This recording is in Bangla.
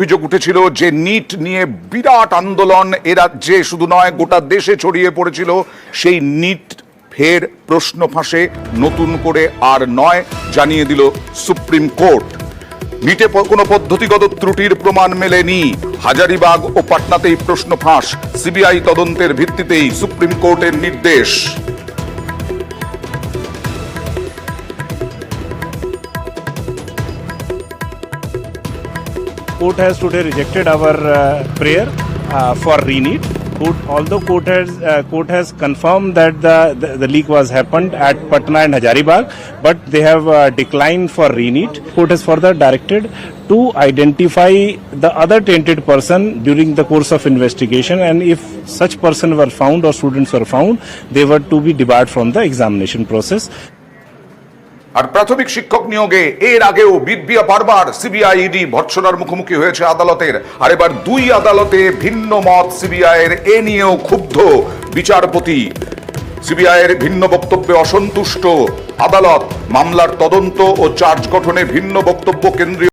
অভিযোগ উঠেছিল যে নিট নিয়ে বিরাট আন্দোলন এ রাজ্যে শুধু নয় গোটা দেশে ছড়িয়ে পড়েছিল। সেই নিট ফের প্রশ্ন ফাঁসে নতুন করে আর নয়, জানিয়ে দিল সুপ্রিম কোর্ট। নিটে কোনো পদ্ধতিগত ত্রুটির প্রমাণ মেলেনি। হাজারিবাগ ও পাটনাতেই প্রশ্ন ফাঁস, সিবিআই তদন্তের ভিত্তিতেই সুপ্রিম কোর্টের নির্দেশ। Court has today rejected our prayer for re-NEET. Although court has confirmed that the leak was happened at Patna and Hazaribagh, but they have declined for re-NEET. Court has further directed to identify the other tainted person during the course of investigation, and if such person were found or students were found, they were to be debarred from the examination process. আর প্রাথমিক শিক্ষক নিয়োগে এর আগেও বিডবিয়া বারবার সিবিআই ইডি ভর্ৎসনার মুখোমুখি হয়েছে আদালতের। আর এবার দুই আদালতে ভিন্ন মত সিবিআইয়ের, এ নিয়েও ক্ষুব্ধ বিচারপতি। সিবিআইয়ের ভিন্ন বক্তব্যে অসন্তুষ্ট আদালত। মামলার তদন্ত ও চার্জ গঠনে ভিন্ন বক্তব্য কেন্দ্রীয়